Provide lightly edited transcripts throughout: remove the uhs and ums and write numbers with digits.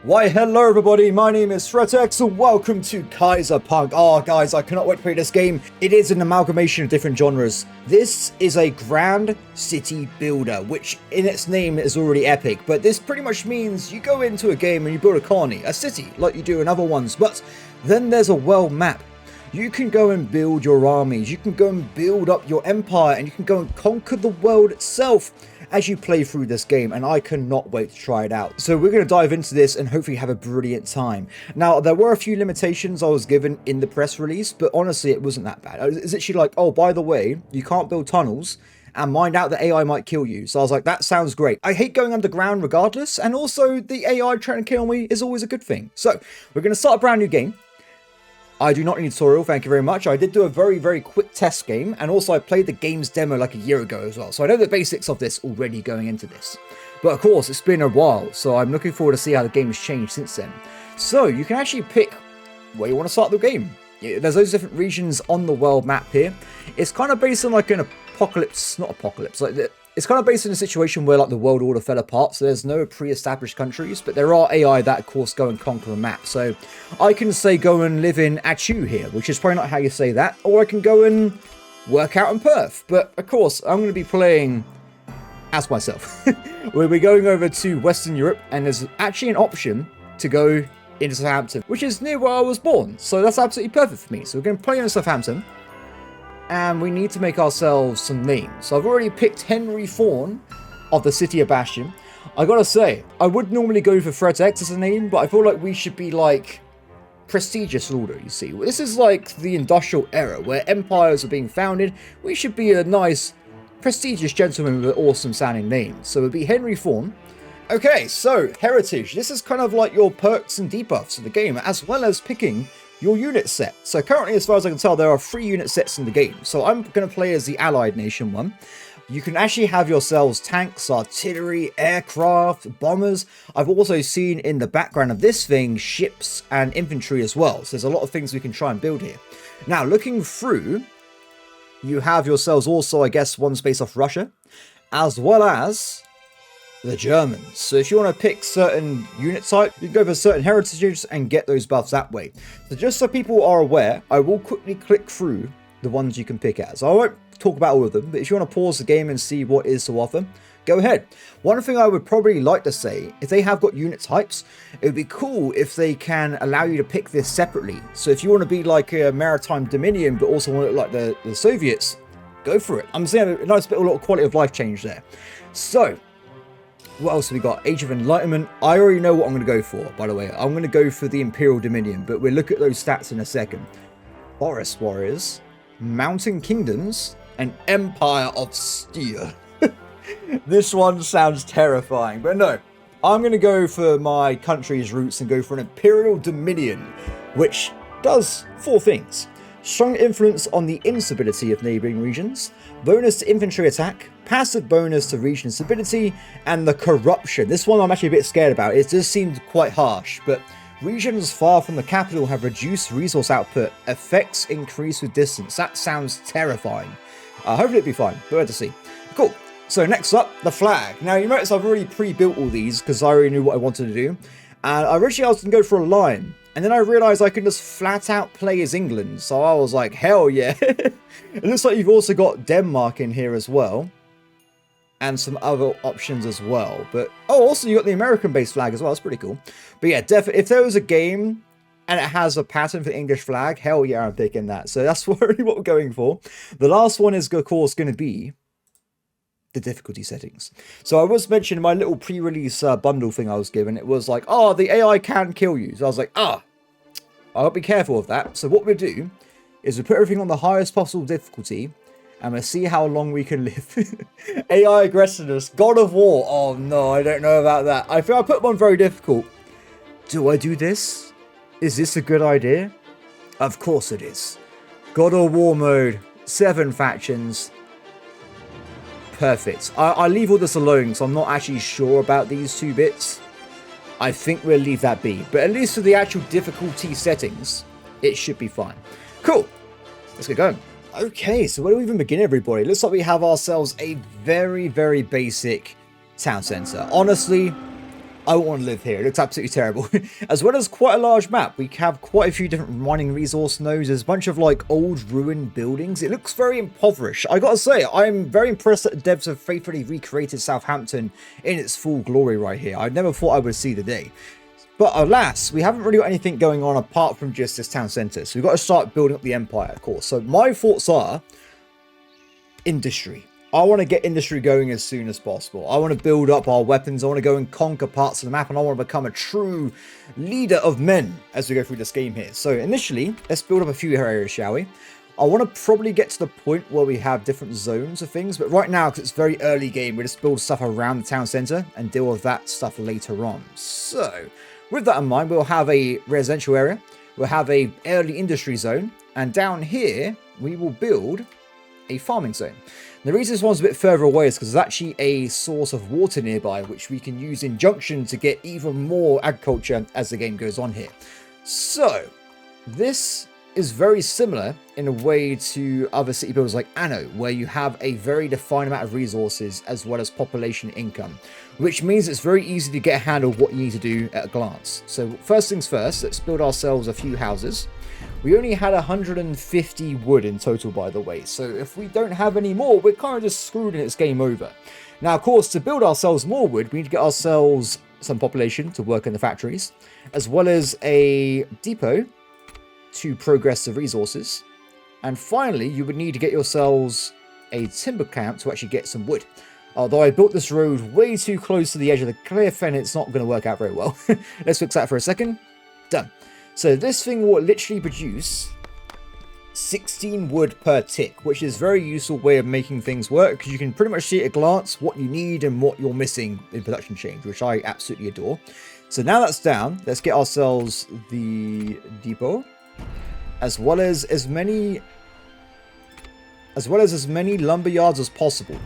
Why hello everybody, my name is Threatx and welcome to Kaiserpunk. Oh guys, I cannot wait to play this game. It is an amalgamation of different genres. This is a grand city builder, which in its name is already epic, but this pretty much means you go into a game and you build a colony, a city, like you do in other ones, but then there's a world map. You can go and build your armies, you can go and build up your empire, and you can go and conquer the world itself as you play through this game, and I cannot wait to try it out. So we're going to dive into this and hopefully have a brilliant time. Now, there were a few limitations I was given in the press release, but honestly, it wasn't that bad. It's actually like, oh, by the way, you can't build tunnels, and mind out that AI might kill you. So I was like, that sounds great. I hate going underground regardless, and also the AI trying to kill me is always a good thing. So we're going to start a brand new game. I do not need a tutorial, thank you very much. I did do a very quick test game, and also I played the game's demo like a year ago as well, so I know the basics of this already going into this. But of course, it's been a while, so I'm looking forward to see how the game has changed since then. So, you can actually pick where you want to start the game. There's those different regions on the world map here. It's kind of based on like an apocalypse, not apocalypse, like it's kind of based in a situation where like the world order fell apart, so there's no pre-established countries, but there are AI that of course go and conquer a map. So I can say go and live in Achu here, which is probably not how you say that, or I can go and work out in Perth. But of course, I'm going to be playing as myself. We'll be going over to Western Europe, and there's actually an option to go into Southampton, which is near where I was born, so that's absolutely perfect for me. So we're going to play in Southampton. And we need to make ourselves some names. So I've already picked Henry Fawn of the City of Bastion. I gotta say, I would normally go for Threatx as a name, but I feel like we should be like prestigious ruler, you see. This is like the industrial era where empires are being founded. We should be a nice, prestigious gentleman with an awesome sounding name. So it would be Henry Fawn. Okay, so heritage. This is kind of like your perks and debuffs of the game, as well as picking your unit set. So currently, as far as I can tell, there are 3 unit sets in the game. So I'm going to play as the Allied Nation one. You can actually have yourselves tanks, artillery, aircraft, bombers. I've also seen in the background of this thing, ships and infantry as well. So there's a lot of things we can try and build here. Now, looking through, you have yourselves also, I guess, one space off Russia, as well as the Germans. So if you want to pick certain unit type, you can go for certain heritages and get those buffs that way. So just so people are aware, I will quickly click through the ones you can pick at. So I won't talk about all of them, but if you want to pause the game and see what is to offer, go ahead. One thing I would probably like to say, if they have got unit types, it would be cool if they can allow you to pick this separately. So if you want to be like a maritime dominion, but also want to look like the Soviets, go for it. I'm seeing a nice bit, a lot of quality of life change there. So what else have we got? Age of Enlightenment. I already know what I'm going to go for, by the way. I'm going to go for the Imperial Dominion, but we'll look at those stats in a second. Forest Warriors, Mountain Kingdoms, and Empire of Steel. This one sounds terrifying, but no. I'm going to go for my country's roots and go for an Imperial Dominion, which does 4 things. Strong influence on the instability of neighbouring regions, bonus to infantry attack, passive bonus to region stability, and the corruption. This one I'm actually a bit scared about. It just seemed quite harsh, but regions far from the capital have reduced resource output. Effects increase with distance. That sounds terrifying. Hopefully it'll be fine, but we'll have to see. Cool. So next up, the flag. Now you notice I've already pre-built all these because I already knew what I wanted to do. And originally I was going to go for a lion. And then I realised I can just flat out play as England. So I was like, hell yeah. It looks like you've also got Denmark in here as well. And some other options as well. But, oh, also you got the American-based flag as well. That's pretty cool. But yeah, definitely, if there was a game and it has a pattern for the English flag, hell yeah, I'm picking that. So that's really what we're going for. The last one is, of course, going to be the difficulty settings. So I was mentioning my little pre-release bundle thing I was given. It was like, oh, the AI can kill you. So I was like, I'll be careful of that. So what we'll do is we'll put everything on the highest possible difficulty, and we'll see how long we can live. AI aggressiveness, God of War. Oh no, I don't know about that. I feel I put them on very difficult. Do I do this? Is this a good idea? Of course it is. God of War mode, 7 factions. Perfect. I leave all this alone, so I'm not actually sure about these 2 bits. I think we'll leave that be. But at least for the actual difficulty settings, it should be fine. Cool. Let's get going. Okay, so where do we even begin, everybody? Looks like we have ourselves a very basic town center. Honestly, I want to live here. It looks absolutely terrible. As well as quite a large map. We have quite a few different mining resource nodes. There's a bunch of like old ruined buildings. It looks very impoverished. I gotta say, I'm very impressed that the devs have faithfully recreated Southampton in its full glory right here. I never thought I would see the day. But alas, we haven't really got anything going on apart from just this town centre. So we've got to start building up the empire, of course. So my thoughts are industry. I want to get industry going as soon as possible. I want to build up our weapons. I want to go and conquer parts of the map. And I want to become a true leader of men as we go through this game here. So initially, let's build up a few areas, shall we? I want to probably get to the point where we have different zones of things. But right now, because it's very early game, we just build stuff around the town centre and deal with that stuff later on. So with that in mind, we'll have a residential area. We'll have a early industry zone. And down here, we will build a farming zone. The reason this one's a bit further away is because there's actually a source of water nearby, which we can use in junction to get even more agriculture as the game goes on here. So this is very similar in a way to other city builders like Anno, where you have a very defined amount of resources as well as population income, which means it's very easy to get a handle of what you need to do at a glance. So first things first, let's build ourselves a few houses. We only had 150 wood in total, by the way, so if we don't have any more, we're kind of just screwed and it's game over. Now, of course, to build ourselves more wood, we need to get ourselves some population to work in the factories, as well as a depot to progress the resources. And finally, you would need to get yourselves a timber camp to actually get some wood. Although I built this road way too close to the edge of the cliff and it's not going to work out very well. Let's fix that for a second. Done. So this thing will literally produce 16 wood per tick, which is a very useful way of making things work because you can pretty much see at a glance what you need and what you're missing in production change, which I absolutely adore. So now that's down, let's get ourselves the depot, as well as as many lumber yards as possible.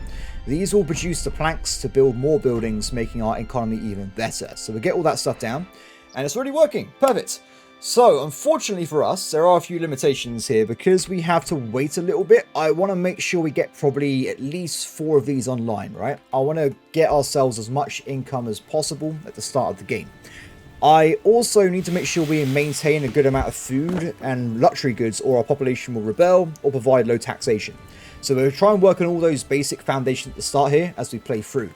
These will produce the planks to build more buildings, making our economy even better. So we get all that stuff down, and it's already working. Perfect. So, unfortunately for us, there are a few limitations here. Because we have to wait a little bit, I want to make sure we get probably at least 4 of these online, right? I want to get ourselves as much income as possible at the start of the game. I also need to make sure we maintain a good amount of food and luxury goods, or our population will rebel or provide low taxation. So we'll try and work on all those basic foundations at the start here as we play through.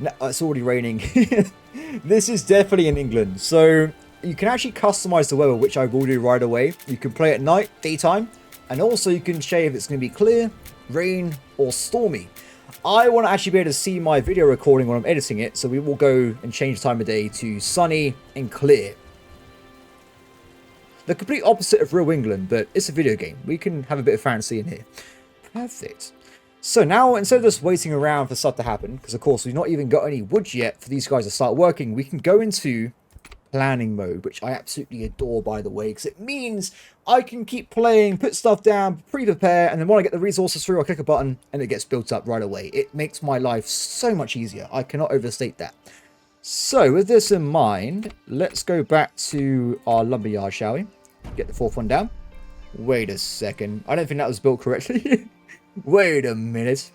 Now, it's already raining. This is definitely in England, so you can actually customize the weather, which I will do right away. You can play at night, daytime, and also you can say if it's going to be clear, rain, or stormy. I want to actually be able to see my video recording when I'm editing it, so we will go and change the time of day to sunny and clear. The complete opposite of real England, but it's a video game. We can have a bit of fantasy in here. Perfect. So now, instead of just waiting around for stuff to happen, because of course we've not even got any wood yet for these guys to start working, we can go into planning mode, which I absolutely adore, by the way, because it means I can keep playing, put stuff down, pre-prepare, and then when I get the resources through, I click a button and it gets built up right away. It makes my life so much easier. I cannot overstate that. So with this in mind, let's go back to our lumberyard, shall we? Get the 4th one down. Wait a second. I don't think that was built correctly. Wait a minute.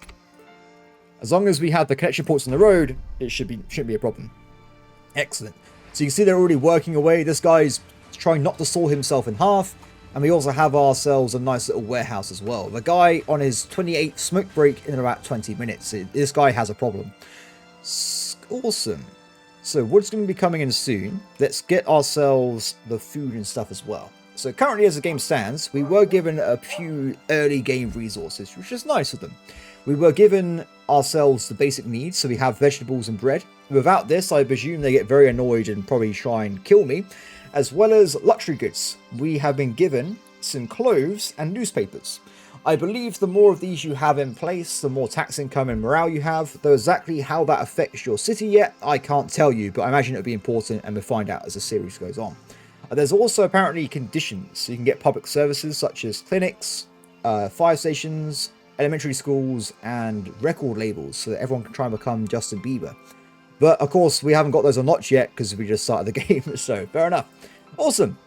As long as we have the connection ports on the road, it shouldn't be a problem. Excellent. So you can see they're already working away. This guy's trying not to saw himself in half. And we also have ourselves a nice little warehouse as well. The guy on his 28th smoke break in about 20 minutes. This guy has a problem. Awesome. So wood's going to be coming in soon. Let's get ourselves the food and stuff as well. So currently as the game stands, we were given a few early game resources, which is nice of them. We were given ourselves the basic needs, so we have vegetables and bread. Without this, I presume they get very annoyed and probably try and kill me, as well as luxury goods. We have been given some clothes and newspapers. I believe the more of these you have in place, the more tax income and morale you have. Though exactly how that affects your city yet, I can't tell you, but I imagine it'll be important and we'll find out as the series goes on. There's also apparently conditions, so you can get public services such as clinics, fire stations, elementary schools, and record labels, so that everyone can try and become Justin Bieber. But of course, we haven't got those unlocked yet because we just started the game, so fair enough. Awesome.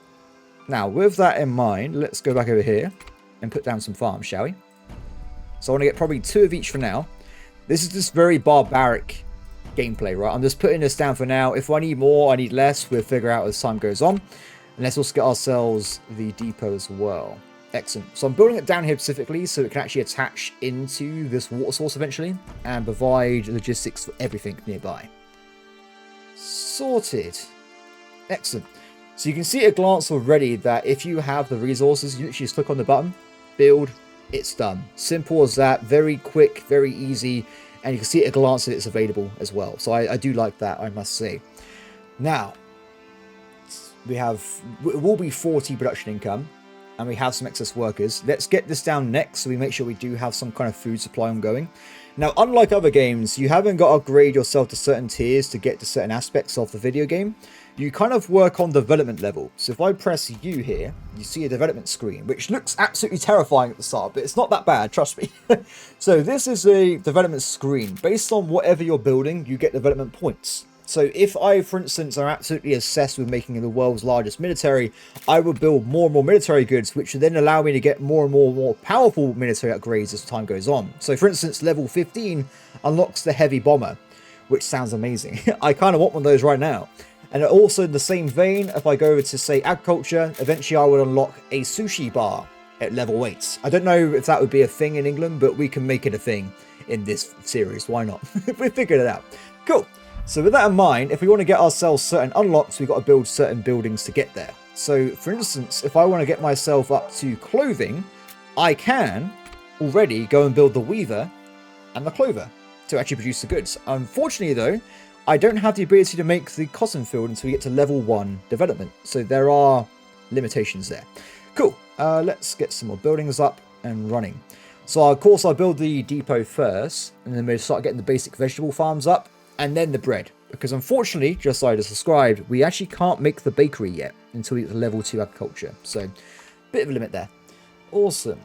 Now, with that in mind, let's go back over here and put down some farms, shall we? So I want to get probably 2 of each for now. This is just very barbaric gameplay, right? I'm just putting this down for now. If I need more, I need less, we'll figure out as time goes on. And let's also get ourselves the depot as well. Excellent. So I'm building it down here specifically so it can actually attach into this water source eventually and provide logistics for everything nearby. Sorted. Excellent. So you can see at a glance already that if you have the resources, you literally just click on the button, build, it's done. Simple as that. Very quick, very easy. And you can see at a glance that it's available as well. So I do like that, I must say. Now, it will be 40 production income. And we have some excess workers. Let's get this down next so we make sure we do have some kind of food supply ongoing. Now, unlike other games, you haven't got to upgrade yourself to certain tiers to get to certain aspects of the video game. You kind of work on development level. So if I press U here, you see a development screen, which looks absolutely terrifying at the start, but it's not that bad, trust me. So this is a development screen. Based on whatever you're building, you get development points. So if I, for instance, are absolutely obsessed with making the world's largest military, I will build more and more military goods, which will then allow me to get more and more powerful military upgrades as time goes on. So for instance, level 15 unlocks the heavy bomber, which sounds amazing. I kind of want one of those right now. And also in the same vein, if I go over to, say, agriculture, eventually I will unlock a sushi bar at level 8. I don't know if that would be a thing in England, but we can make it a thing in this series. Why not? We figured it out. Cool. So with that in mind, if we want to get ourselves certain unlocks, we've got to build certain buildings to get there. So for instance, if I want to get myself up to clothing, I can already go and build the weaver and the clover to actually produce the goods. Unfortunately though, I don't have the ability to make the cotton field until we get to level 1 development. So there are limitations there. Cool. Let's get some more buildings up and running. So of course I'll build the depot first, and then we'll start getting the basic vegetable farms up. And then the bread, because unfortunately, just like I just described, we actually can't make the bakery yet until we get to level 2 agriculture. So, bit of a limit there. Awesome.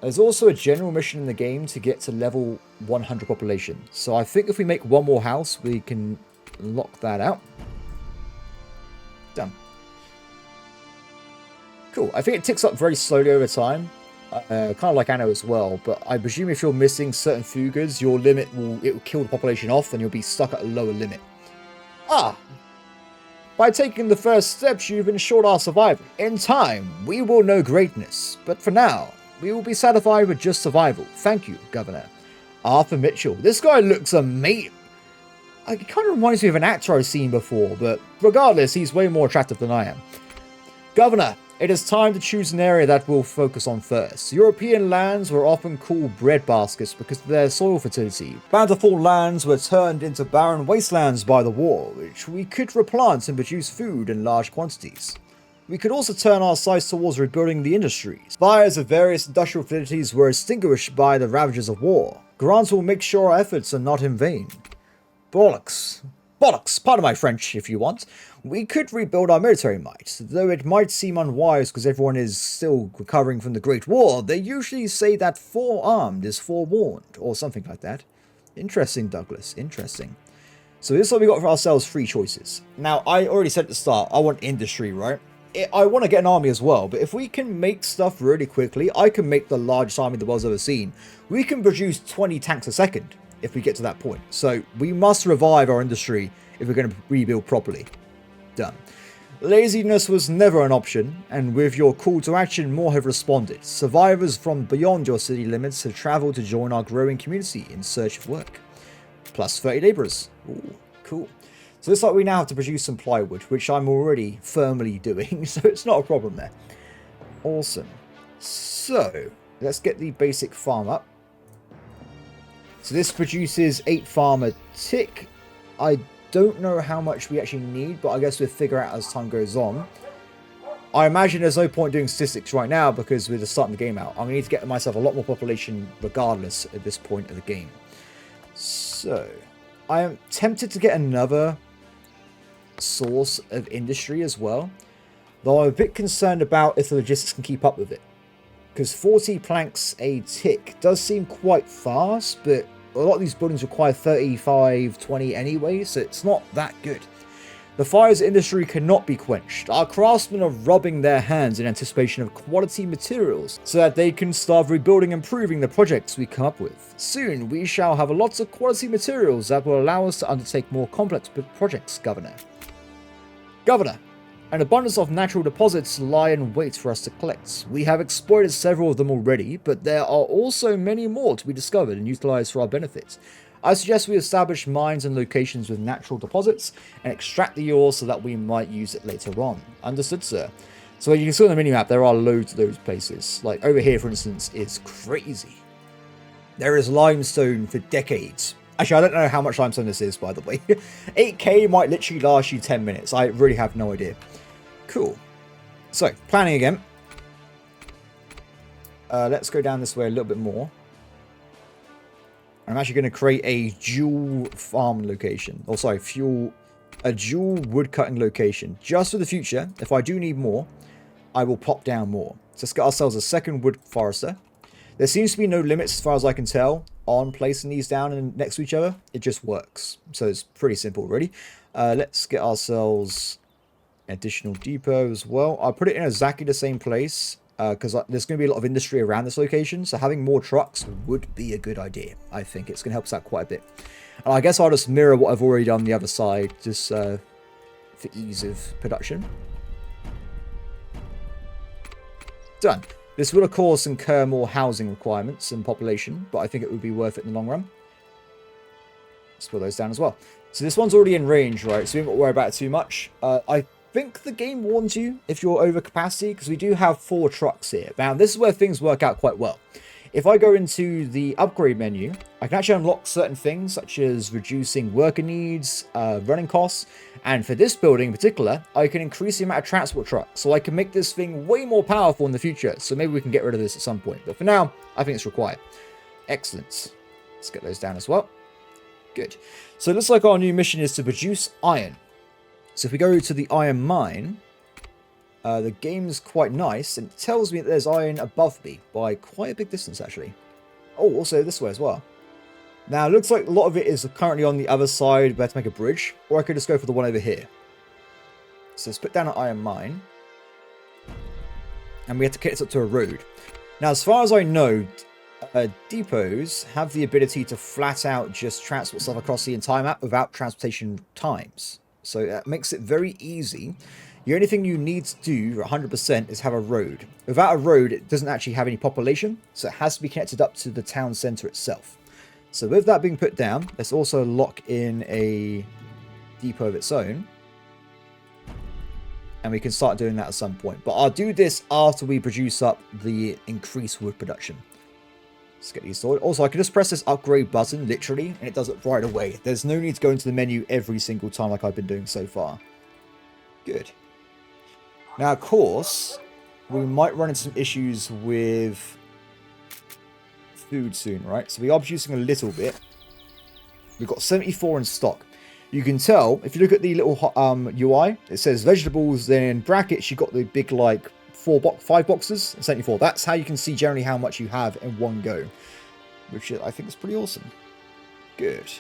There's also a general mission in the game to get to level 100 population. So I think if we make one more house, we can lock that out. Done. Cool. I think it ticks up very slowly over time. Kind of like Anno as well, but I presume if you're missing certain food goods, your limit will kill the population off and you'll be stuck at a lower limit. By taking the first steps, you've ensured our survival. In time, we will know greatness, but for now, we will be satisfied with just survival. Thank you, Governor. Arthur Mitchell. This guy looks amazing. It kind of reminds me of an actor I've seen before, but regardless, he's way more attractive than I am. Governor, it is time to choose an area that we'll focus on first. European lands were often called breadbaskets because of their soil fertility. Bountiful lands were turned into barren wastelands by the war, which we could replant and produce food in large quantities. We could also turn our sights towards rebuilding the industries. Fires of various industrial facilities were extinguished by the ravages of war. Grants will make sure our efforts are not in vain. Bollocks. Bollocks, pardon my French if you want. We could rebuild our military might, though it might seem unwise because everyone is still recovering from the Great War. They usually say that forearmed is forewarned, or something like that. Interesting, Douglas, interesting. So this is what we got for ourselves, 3 choices. Now, I already said at the start, I want industry, right? I want to get an army as well, but if we can make stuff really quickly, I can make the largest army the world's ever seen. We can produce 20 tanks a second if we get to that point. So we must revive our industry if we're going to rebuild properly. Done. Laziness was never an option, and with your call to action, more have responded. Survivors from beyond your city limits have travelled to join our growing community in search of work. Plus 30 labourers. Ooh, cool. So looks like we now have to produce some plywood, which I'm already firmly doing, so it's not a problem there. Awesome. So, let's get the basic farm up. So this produces 8 farm a tick. I don't know how much we actually need, but I guess we'll figure out as time goes on. I imagine there's no point doing statistics right now because we're just starting the game out. I'm going to need to get myself a lot more population regardless at this point of the game. So, I am tempted to get another source of industry as well, though I'm a bit concerned about if the logistics can keep up with it. Because 40 planks a tick does seem quite fast, but a lot of these buildings require 35, 20 anyway, so it's not that good. The fire's industry cannot be quenched. Our craftsmen are rubbing their hands in anticipation of quality materials so that they can start rebuilding and improving the projects we come up with. Soon, we shall have lots of quality materials that will allow us to undertake more complex projects, Governor. Governor, an abundance of natural deposits lie in wait for us to collect. We have exploited several of them already, but there are also many more to be discovered and utilized for our benefit. I suggest we establish mines and locations with natural deposits and extract the ore so that we might use it later on. Understood, sir. So you can see on the minimap, there are loads of those places. Like over here, for instance, it's crazy. There is limestone for decades. Actually, I don't know how much limestone this is, by the way. 8k might literally last you 10 minutes. I really have no idea. Cool. So, planning again. Let's go down this way a little bit more. I'm actually going to create a dual farm location. Or sorry, a dual woodcutting location. Just for the future, if I do need more, I will pop down more. So let's get ourselves a second wood forester. There seems to be no limits as far as I can tell on placing these down and next to each other. It just works. So it's pretty simple, really. Let's get ourselves an additional depot as well. I'll put it in exactly the same place. Because there's going to be a lot of industry around this location, so having more trucks would be a good idea. I think it's going to help us out quite a bit. And I guess I'll just mirror what I've already done on the other side, just for ease of production. Done. This will, of course, incur more housing requirements and population, but I think it would be worth it in the long run. Let's put those down as well. So this one's already in range, right? So we haven't got to worry about it too much. I think the game warns you if you're over capacity, because we do have 4 trucks here. Now, this is where things work out quite well. If I go into the upgrade menu, I can actually unlock certain things, such as reducing worker needs, running costs, and for this building in particular, I can increase the amount of transport trucks, so I can make this thing way more powerful in the future, so maybe we can get rid of this at some point. But for now, I think it's required. Excellent. Let's get those down as well. Good. So it looks like our new mission is to produce iron. So if we go to the iron mine, the game's quite nice, and it tells me that there's iron above me by quite a big distance, actually. Oh, also this way as well. Now, it looks like a lot of it is currently on the other side, where to make a bridge, or I could just go for the one over here. So let's put down an iron mine, and we have to get this up to a road. Now, as far as I know, depots have the ability to flat out just transport stuff across the entire map without transportation times. So that makes it very easy. The only thing you need to do 100% is have a road. Without a road, it doesn't actually have any population, so it has to be connected up to the town center itself. So with that being put down, let's also lock in a depot of its own. And we can start doing that at some point. But I'll do this after we produce up the increased wood production. Let's get these sorted. Also, I can just press this upgrade button, literally, and it does it right away. There's no need to go into the menu every single time like I've been doing so far. Good. Now, of course, we might run into some issues with food soon, right? So we are producing a little bit. We've got 74 in stock. You can tell, if you look at the little UI, it says vegetables, then in brackets, you've got the big, like, 5 boxes, 74. That's how you can see generally how much you have in one go, which I think is pretty awesome. Good.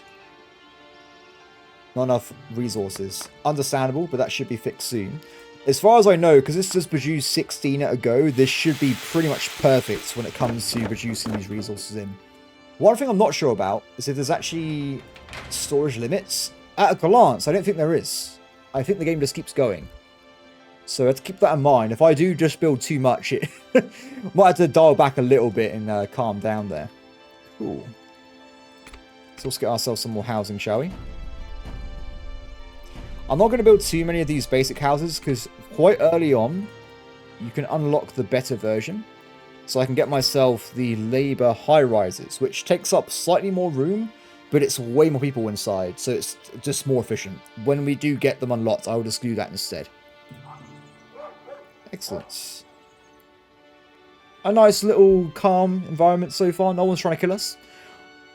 Not enough resources. Understandable, but that should be fixed soon. As far as I know, because this does produce 16 at a go, this should be pretty much perfect when it comes to producing these resources in. One thing I'm not sure about is if there's actually storage limits. At a glance, I don't think there is. I think the game just keeps going. So let's keep that in mind. If I do just build too much, it might have to dial back a little bit and calm down there. Cool. So let's get ourselves some more housing, shall we? I'm not going to build too many of these basic houses because quite early on, you can unlock the better version. So I can get myself the labor high-rises, which takes up slightly more room, but it's way more people inside, so it's just more efficient. When we do get them unlocked, I will just do that instead. Excellent. A nice little calm environment so far. No one's trying to kill us.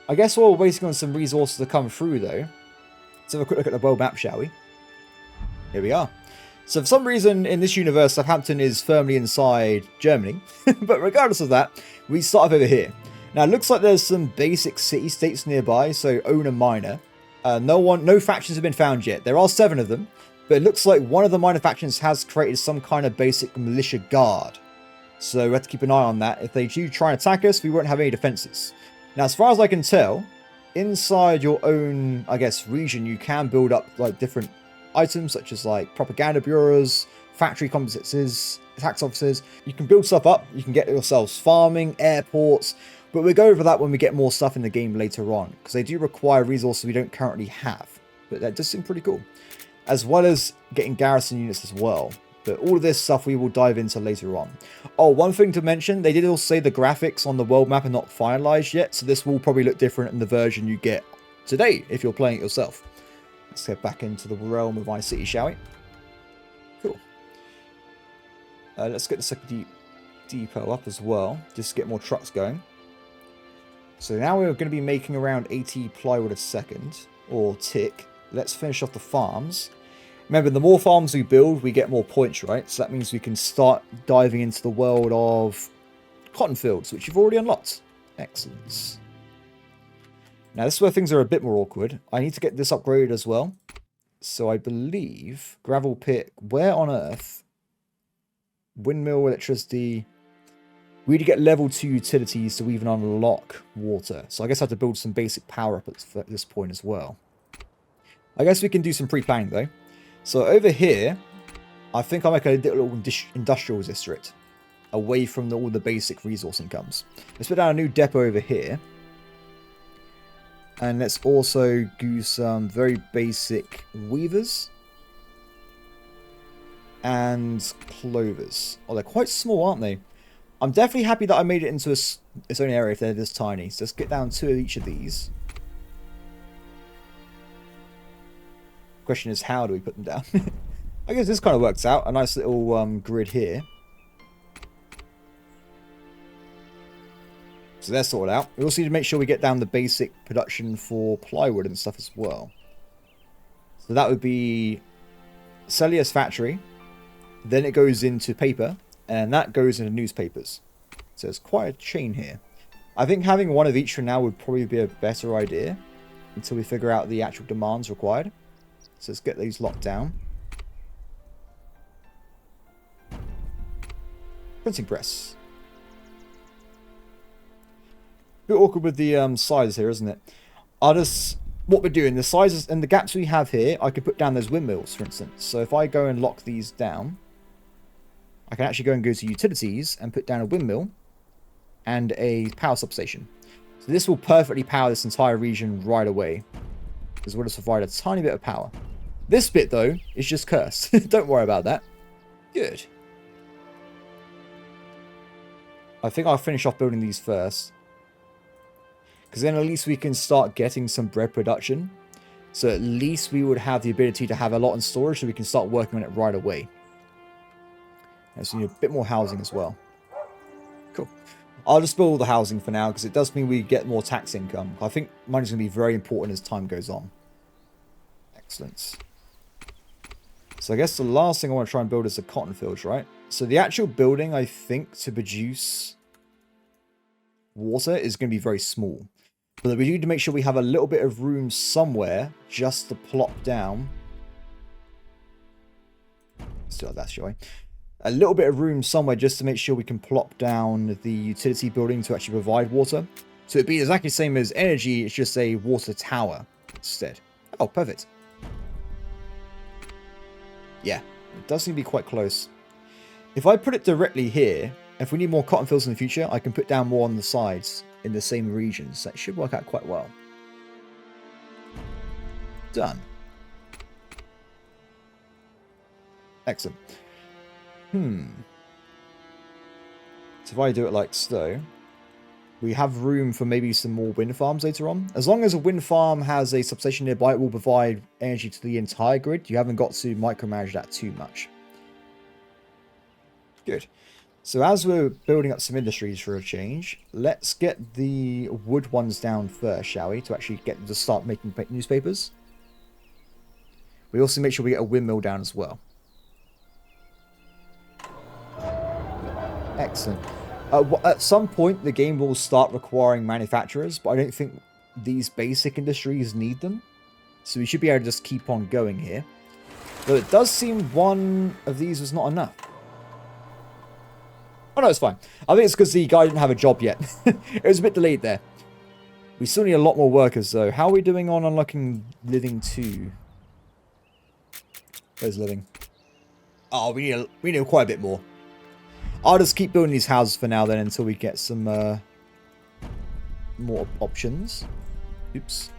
I guess we're waiting on some resources to come through, though. Let's have a quick look at the world map, shall we? Here we are. So for some reason in this universe, Southampton is firmly inside Germany. But regardless of that, we start off over here. Now it looks like there's some basic city-states nearby, so owner minor. No factions have been found yet. There are 7 of them, But it looks like one of the minor factions has created some kind of basic militia guard. So we have to keep an eye on that. If they do try and attack us, we won't have any defenses. Now, as far as I can tell, inside your own, I guess, region, you can build up like different items, such as like propaganda bureaus, factory complexes, tax offices. You can build stuff up. You can get yourselves farming, airports. But we'll go over that when we get more stuff in the game later on, because they do require resources we don't currently have. But that does seem pretty cool. As well as getting garrison units as well. But all of this stuff we will dive into later on. Oh, one thing to mention, they did also say the graphics on the world map are not finalized yet, so this will probably look different in the version you get today if you're playing it yourself. Let's get back into the realm of Ice City, shall we? Cool. Let's get the second depot up as well, just to get more trucks going. So now we're going to be making around 80 plywood a second, or tick. Let's finish off the farms. Remember, the more farms we build, we get more points, right? So that means we can start diving into the world of cotton fields, which you've already unlocked. Excellent. Now, this is where things are a bit more awkward. I need to get this upgraded as well. So I believe gravel pit, where on earth? Windmill, electricity. We need to get level 2 utilities to even unlock water. So I guess I have to build some basic power up at this point as well. I guess we can do some pre-planning though. So over here, I think I'll make a little industrial district away from all the basic resource incomes. Let's put down a new depot over here. And let's also do some very basic weavers. And clovers. Oh, they're quite small, aren't they? I'm definitely happy that I made it into its own area if they're this tiny. So let's get down 2 of each of these. Question is, how do we put them down? I guess this kind of works out. A nice little grid here. So they're sorted out. We also need to make sure we get down the basic production for plywood and stuff as well. So that would be Celia's factory. Then it goes into paper. And that goes into newspapers. So it's quite a chain here. I think having one of each for now would probably be a better idea. Until we figure out the actual demands required. So let's get these locked down. Printing press. A bit awkward with the sizes here, isn't it? What we're doing, the sizes and the gaps we have here, I can put down those windmills, for instance. So if I go and lock these down, I can actually go to utilities and put down a windmill and a power substation. So this will perfectly power this entire region right away, as well as provide a tiny bit of power. This bit, though, is just cursed. Don't worry about that. Good. I think I'll finish off building these first. Because then at least we can start getting some bread production. So at least we would have the ability to have a lot in storage so we can start working on it right away. And so we need a bit more housing as well. Cool. I'll just build all the housing for now because it does mean we get more tax income. I think money's going to be very important as time goes on. Excellent. So I guess the last thing I want to try and build is the cotton fields, right? So the actual building, I think, to produce water is going to be very small. But we need to make sure we have a little bit of room somewhere just to plop down. Let's do like that, shall we? A little bit of room somewhere just to make sure we can plop down the utility building to actually provide water. So it'd be exactly the same as energy, it's just a water tower instead. Oh, perfect. Yeah, it does seem to be quite close. If I put it directly here, if we need more cotton fields in the future, I can put down more on the sides in the same regions. That should work out quite well. Done. Excellent. So if I do it like so, we have room for maybe some more wind farms later on. As long as a wind farm has a substation nearby, it will provide energy to the entire grid. You haven't got to micromanage that too much. Good. So as we're building up some industries for a change, let's get the wood ones down first, shall we? To actually get them to start making newspapers. We also make sure we get a windmill down as well. Excellent. At some point, the game will start requiring manufacturers, but I don't think these basic industries need them. So we should be able to just keep on going here. Though it does seem one of these was not enough. Oh no, it's fine. I think it's because the guy didn't have a job yet. It was a bit delayed there. We still need a lot more workers though. How are we doing on unlocking living 2? Where's living? Oh, we need quite a bit more. I'll just keep building these houses for now then until we get some more options. Oops.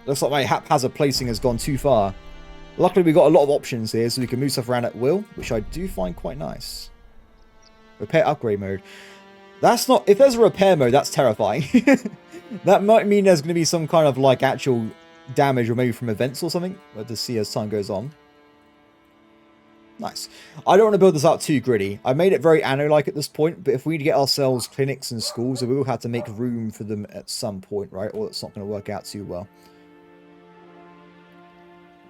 Looks like my haphazard placing has gone too far. Luckily we got a lot of options here so we can move stuff around at will, which I do find quite nice. Repair upgrade mode. That's not... If there's a repair mode, that's terrifying. That might mean there's going to be some kind of like actual damage or maybe from events or something. We'll have to see as time goes on. Nice. I don't want to build this out too gritty. I made it very anno-like at this point, but if we get ourselves clinics and schools, we will have to make room for them at some point, right? Or it's not going to work out too well.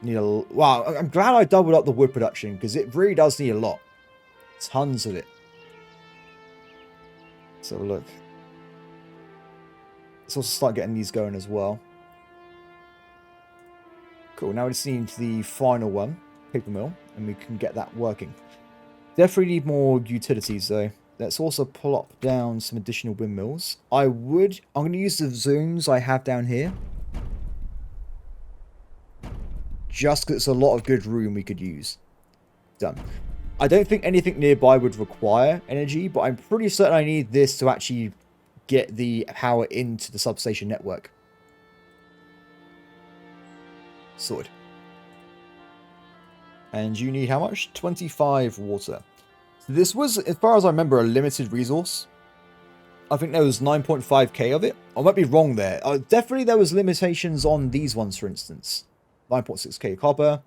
Wow, I'm glad I doubled up the wood production, because it really does need a lot. Tons of it. Let's have a look. Let's also start getting these going as well. Cool, now we just need the final one, paper mill, and we can get that working. Definitely need more utilities though. Let's also pull up down some additional windmills. I'm going to use the zones I have down here. Just because it's a lot of good room we could use. Done. I don't think anything nearby would require energy, but I'm pretty certain I need this to actually get the power into the substation network. Sorted. And you need how much? 25 water. So this was, as far as I remember, a limited resource. I think there was 9.5k of it. I might be wrong there. Definitely there was limitations on these ones, for instance. 9.6k copper.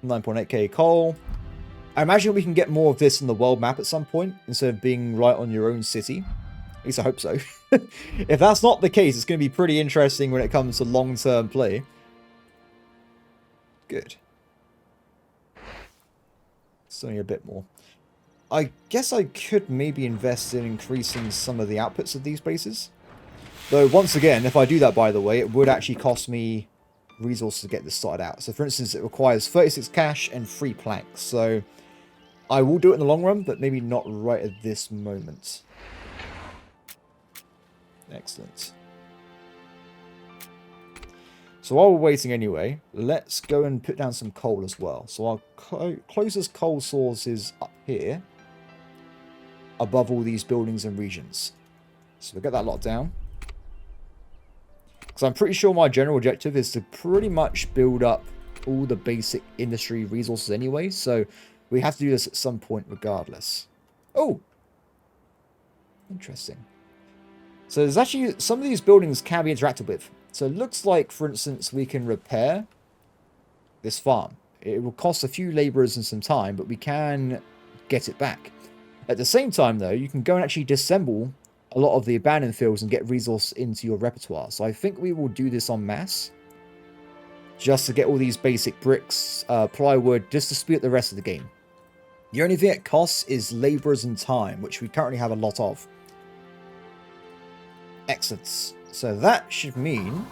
9.8k coal. I imagine we can get more of this in the world map at some point, instead of being right on your own city. At least I hope so. If that's not the case, it's going to be pretty interesting when it comes to long-term play. Good. Still need a bit more. I guess I could maybe invest in increasing some of the outputs of these places. Though, once again, if I do that, by the way, it would actually cost me resources to get this started out. So, for instance, it requires 36 cash and 3 planks. So, I will do it in the long run, but maybe not right at this moment. Excellent. So while we're waiting anyway, let's go and put down some coal as well. So our closest coal source is up here, above all these buildings and regions. So we'll get that locked down. Because I'm pretty sure my general objective is to pretty much build up all the basic industry resources anyway. So we have to do this at some point regardless. Oh! Interesting. So there's actually, some of these buildings can be interacted with. So it looks like, for instance, we can repair this farm. It will cost a few laborers and some time, but we can get it back. At the same time, though, you can go and actually disassemble a lot of the abandoned fields and get resource into your repertoire. So I think we will do this en masse. Just to get all these basic bricks, plywood, just to speed up the rest of the game. The only thing it costs is laborers and time, which we currently have a lot of. Excellent. So that should mean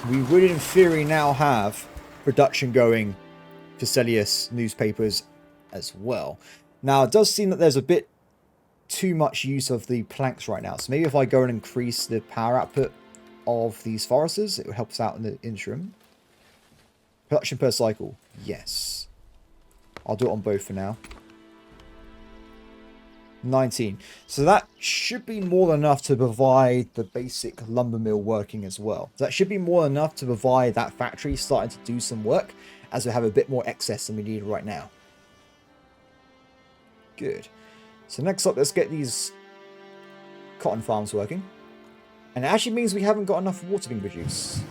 we would in theory now have production going for Celius newspapers as well. Now it does seem that there's a bit too much use of the planks right now. So maybe if I go and increase the power output of these foresters, it would help us out in the interim. Production per cycle. Yes. I'll do it on both for now. 19. So that should be more than enough to provide the basic lumber mill working as well. So that should be more than enough to provide that factory starting to do some work, as we have a bit more excess than we need right now. Good. So next up, let's get these cotton farms working. And it actually means we haven't got enough water being produced.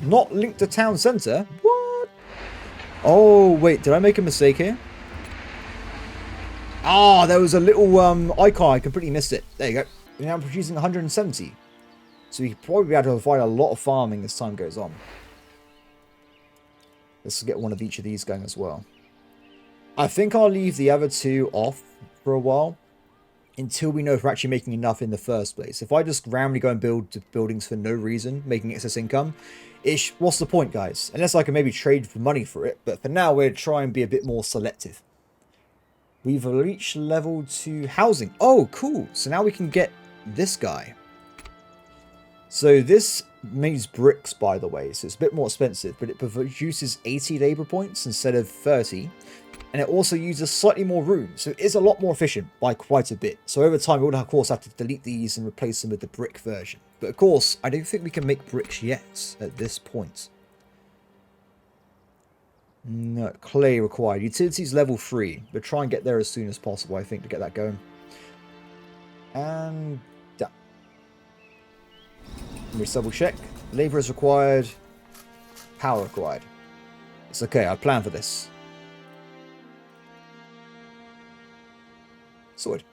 Not linked to town centre? What? Oh, wait, did I make a mistake here? Ah, there was a little icon. I completely missed it. There you go. We're now producing 170. So we could probably be able to provide a lot of farming as time goes on. Let's get one of each of these going as well. I think I'll leave the other two off for a while. until we know if we're actually making enough in the first place. If I just randomly go and build buildings for no reason, making excess income, what's the point, guys? Unless I can maybe trade for money for it, but for now we're trying to be a bit more selective. We've reached level 2 housing. Oh, cool. So now we can get this guy. So this means bricks, by the way, so it's a bit more expensive, but it produces 80 labor points instead of 30. And it also uses slightly more room, so it is a lot more efficient by quite a bit. So over time, we will of course have to delete these and replace them with the brick version. But of course, I don't think we can make bricks yet at this point. No, clay required. Utilities level 3. We'll try and get there as soon as possible, I think, to get that going. And yeah. Let me double check. Labor is required. Power required. It's okay, I planned for this. Sorted.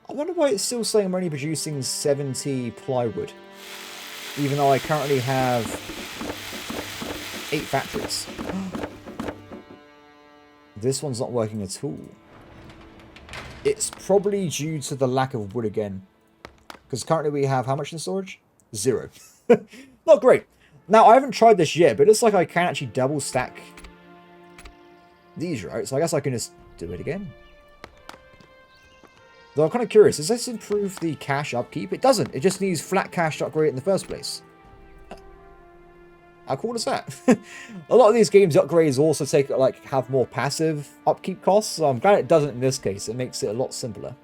I wonder why it's still saying I'm only producing 70 plywood, even though I currently have 8 factories. This one's not working at all. It's probably due to the lack of wood again, because currently we have how much in storage? 0. Not great. Now, I haven't tried this yet, but it looks like I can actually double stack these, right? So I guess I can just do it again. Though I'm kind of curious, does this improve the cash upkeep? It doesn't. It just needs flat cash to upgrade it in the first place. How cool is that? A lot of these games upgrades also have more passive upkeep costs, so I'm glad it doesn't in this case. It makes it a lot simpler.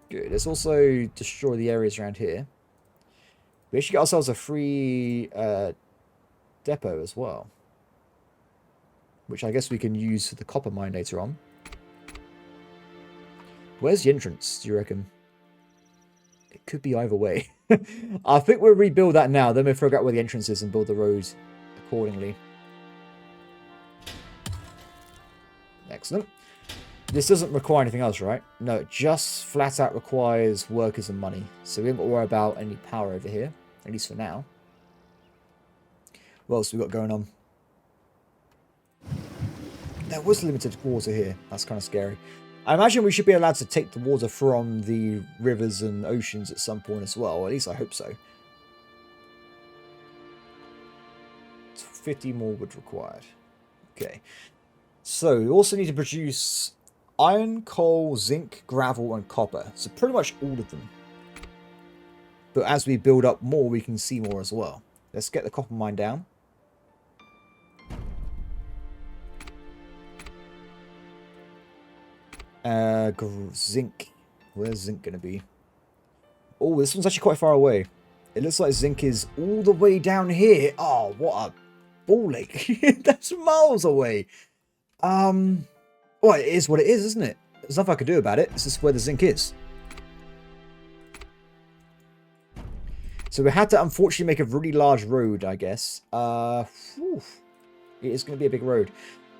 Good. Let's also destroy the areas around here. We actually get ourselves a free depot as well, which I guess we can use for the copper mine later on. Where's the entrance, do you reckon? It could be either way. I think we'll rebuild that now, then we'll figure out where the entrance is and build the road accordingly. Excellent. This doesn't require anything else, right? No, it just flat out requires workers and money. So we haven't got to worry about any power over here, at least for now. What else have we got going on? There was limited water here. That's kind of scary. I imagine we should be allowed to take the water from the rivers and oceans at some point as well. At least I hope so. 50 more wood required. Okay. So we also need to produce iron, coal, zinc, gravel, and copper. So pretty much all of them. But as we build up more, we can see more as well. Let's get the copper mine down. Zinc. Where's zinc going to be? Oh, this one's actually quite far away. It looks like zinc is all the way down here. Oh, what a ball ache. That's miles away. Well, it is what it is, isn't it? There's nothing I can do about it. This is where the zinc is. So we had to unfortunately make a really large road, I guess. It is going to be a big road.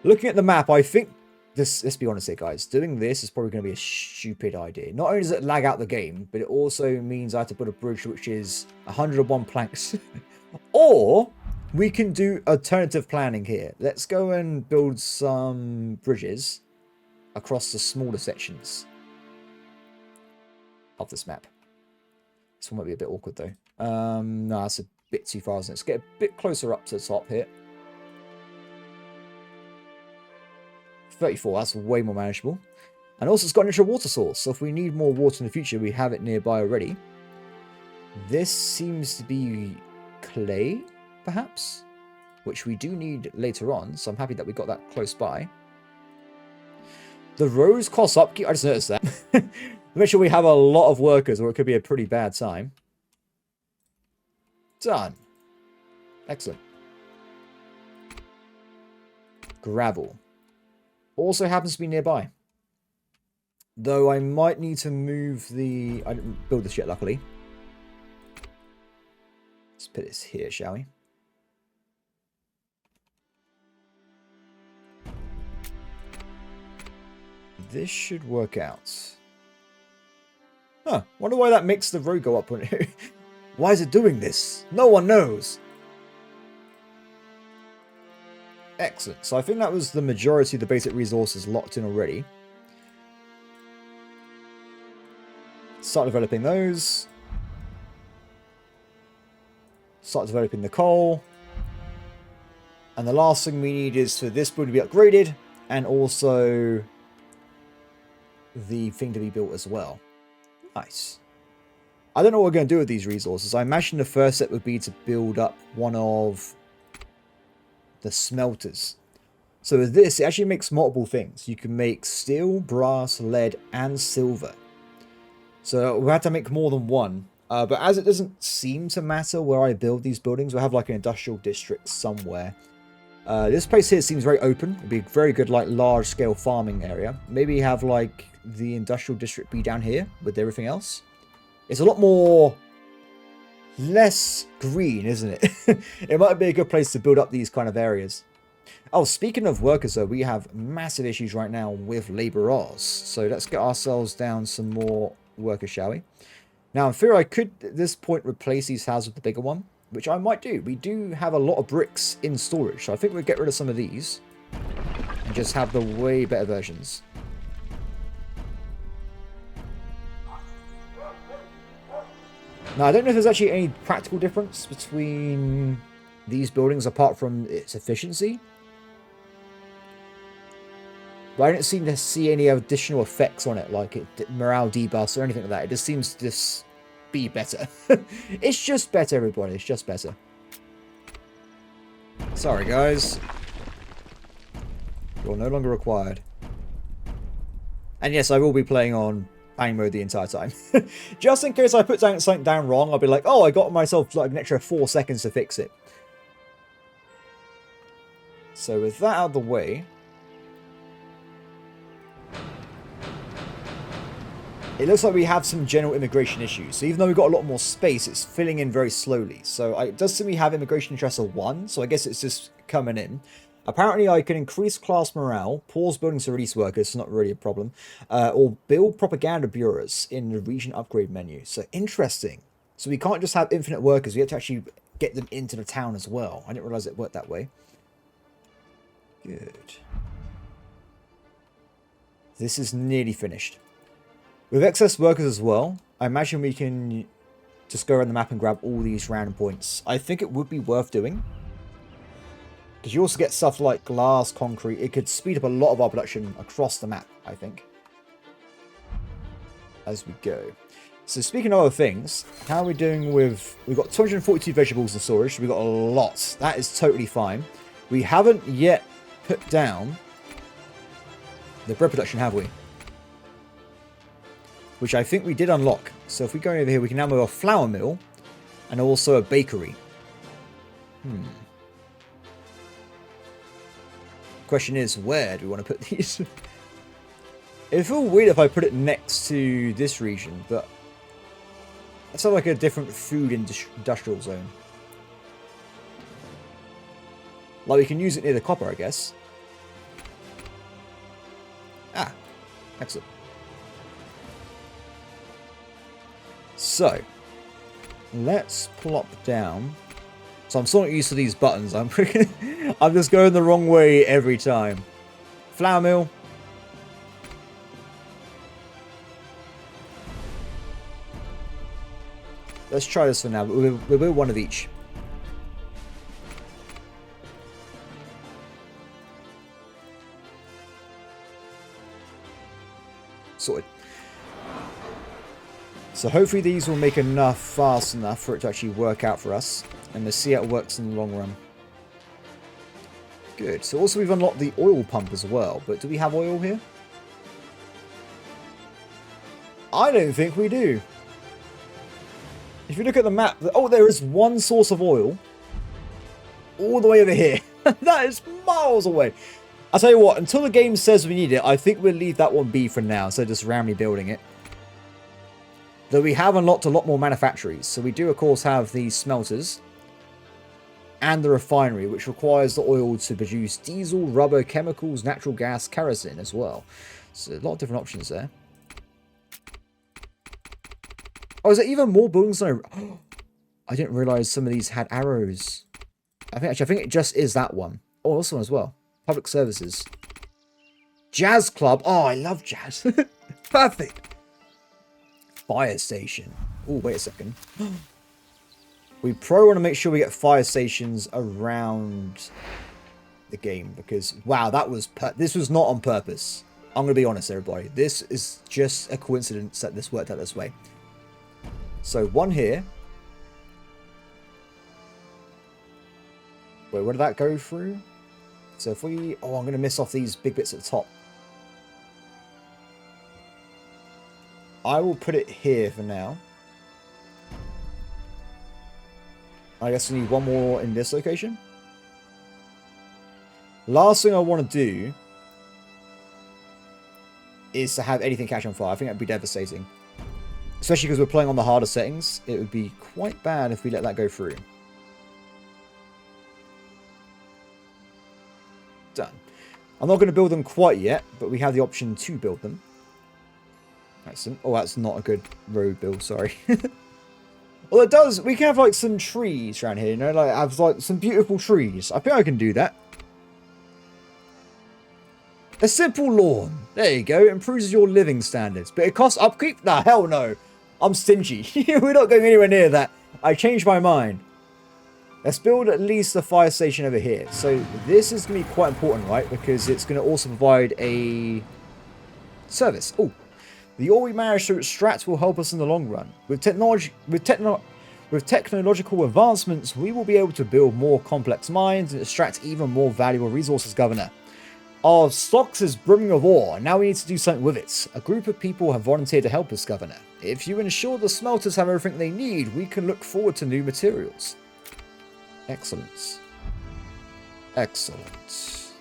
Looking at the map, I think let's be honest here, guys. Doing this is probably going to be a stupid idea. Not only does it lag out the game, but it also means I have to put a bridge which is 101 planks. Or we can do alternative planning here. Let's go and build some bridges across the smaller sections of this map. This one might be a bit awkward though. No, that's a bit too far, isn't it? Let's get a bit closer up to the top here. 34, that's way more manageable. And also it's got an extra water source, so if we need more water in the future, we have it nearby already. This seems to be clay, perhaps, which we do need later on, so I'm happy that we got that close by. The roads cost upkeep, I just noticed that. Make sure we have a lot of workers, or it could be a pretty bad time. Done. Excellent. Gravel. Also happens to be nearby. Though I might need to move the... I didn't build this yet, luckily. Let's put this here, shall we? This should work out. Huh. Wonder why that makes the road go up. Why is it doing this? No one knows. Excellent. So I think that was the majority of the basic resources locked in already. Start developing those. Start developing the coal. And the last thing we need is for this building to be upgraded. And also the thing to be built as well. Nice. I don't know what we're going to do with these resources. I imagine the first step would be to build up one of the smelters. So with this, it actually makes multiple things. You can make steel, brass, lead, and silver. So we'll have to make more than one. But as it doesn't seem to matter where I build these buildings, we'll have like an industrial district somewhere. This place here seems very open. It'd be a very good like large-scale farming area. Maybe have like the industrial district be down here with everything else. It's a lot more less green, isn't it? It might be a good place to build up these kind of areas. Oh, speaking of workers though, we have massive issues right now with laborers. So let's get ourselves down some more workers, shall we? Now, in theory, I could at this point replace these houses with the bigger one, which I might do. We do have a lot of bricks in storage, so I think we'll get rid of some of these and just have the way better versions. Now, I don't know if there's actually any practical difference between these buildings apart from its efficiency. But I don't seem to see any additional effects on it, like morale debuffs or anything like that. It just seems to just be better. It's just better, everybody. It's just better. Sorry, guys. You're no longer required. And yes, I will be playing on planning mode the entire time. Just in case I put something down wrong, I'll be like, oh, I got myself like an extra 4 seconds to fix it. So with that out of the way, it looks like we have some general immigration issues. So even though we've got a lot more space, it's filling in very slowly. So it does seem we have immigration interest of 1, so I guess it's just coming in. Apparently I can increase class morale, pause buildings to release workers, it's not really a problem, or build propaganda bureaus in the region upgrade menu. So interesting. So we can't just have infinite workers, we have to actually get them into the town as well. I didn't realize it worked that way. Good. This is nearly finished. With excess workers as well, I imagine we can just go around the map and grab all these random points. I think it would be worth doing. Because you also get stuff like glass, concrete. It could speed up a lot of our production across the map, I think. As we go. So speaking of other things, how are we doing with... We've got 242 vegetables in storage. So we've got a lot. That is totally fine. We haven't yet put down the bread production, have we? Which I think we did unlock. So if we go over here, we can now move a flour mill and also a bakery. Question is, where do we want to put these? It feels weird if I put it next to this region, but that sounds like a different food industrial zone. Like we can use it near the copper, I guess. Ah, excellent. So, let's plop down. So I'm still not used to these buttons. I'm just going the wrong way every time. Flour mill. Let's try this for now. We'll build one of each. Sorted. So hopefully these will make enough fast enough for it to actually work out for us. And we'll see how it works in the long run. Good. So also we've unlocked the oil pump as well. But do we have oil here? I don't think we do. If you look at the map, oh, there is one source of oil. All the way over here. That is miles away. I'll tell you what, until the game says we need it, I think we'll leave that one be for now. So just randomly building it. Though we have unlocked a lot more manufactories. So we do, of course, have these smelters. And the refinery, which requires the oil to produce diesel, rubber, chemicals, natural gas, kerosene as well. So a lot of different options there. Oh, is there even more buildings than I didn't realize some of these had arrows. I think it just is that one. Oh, this one as well. Public services. Jazz club. Oh, I love jazz. Perfect. fire station. Oh, wait a second. We probably want to make sure we get fire stations around the game because, wow, this was not on purpose. I'm going to be honest, everybody. This is just a coincidence that this worked out this way. So, one here. Wait, where did that go through? So if we... Oh, I'm going to miss off these big bits at the top. I will put it here for now. I guess we need one more in this location. Last thing I want to do is to have anything catch on fire. I think that'd be devastating. Especially because we're playing on the harder settings. It would be quite bad if we let that go through. Done. I'm not going to build them quite yet, but we have the option to build them. Excellent. Oh, that's not a good road build, sorry. Well, it does. We can have like some trees around here, you know, like have like some beautiful trees. I think I can do that. A simple lawn. There you go. It improves your living standards. But it costs upkeep? Nah, hell no. I'm stingy. We're not going anywhere near that. I changed my mind. Let's build at least a fire station over here. So this is going to be quite important, right? Because it's going to also provide a service. Oh, the ore we manage to extract will help us in the long run. With technological advancements, we will be able to build more complex mines and extract even more valuable resources, Governor. Our stocks is brimming of ore. Now we need to do something with it. A group of people have volunteered to help us, Governor. If you ensure the smelters have everything they need, we can look forward to new materials. Excellent. Excellent.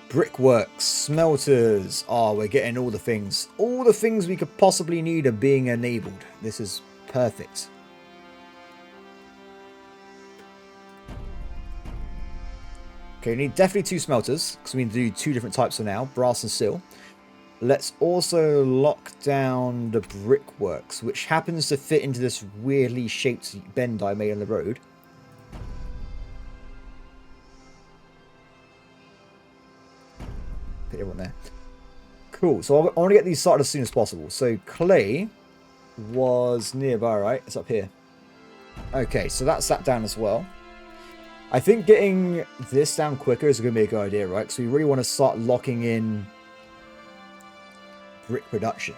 Brickworks, smelters. Oh, we're getting all the things. All the things we could possibly need are being enabled. This is perfect. Okay, we need definitely 2 smelters, because we need to do 2 different types for now, brass and steel. Let's also lock down the brickworks, which happens to fit into this weirdly shaped bend I made on the road. Put everyone there. Cool, so I want to get these started as soon as possible. So clay was nearby, right? It's up here. Okay, so that's that down as well. I think getting this down quicker is going to be a good idea, right? Because we really want to start locking in brick production.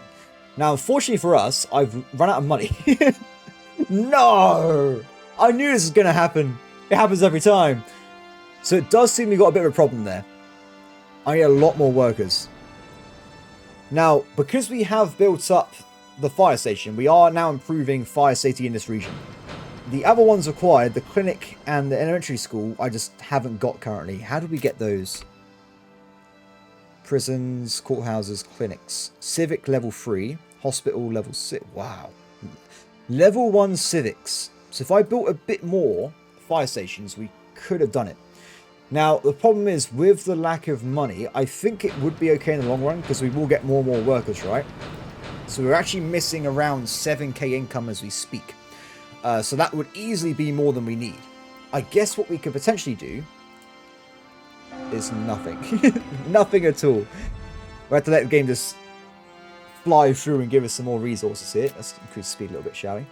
Now, unfortunately for us, I've run out of money. No! I knew this was going to happen. It happens every time. So it does seem we've got a bit of a problem there. I need a lot more workers. Now, because we have built up the fire station, we are now improving fire safety in this region. The other ones required, the clinic and the elementary school, I just haven't got currently. How do we get those? Prisons, courthouses, clinics. Civic level 3. Hospital level 6. Wow. Level 1 civics. So if I built a bit more fire stations, we could have done it. Now, the problem is, with the lack of money, I think it would be okay in the long run, because we will get more and more workers, right? So we're actually missing around 7k income as we speak. So that would easily be more than we need. I guess what we could potentially do is nothing. Nothing at all. We have to let the game just fly through and give us some more resources here. Let's increase speed a little bit, shall we?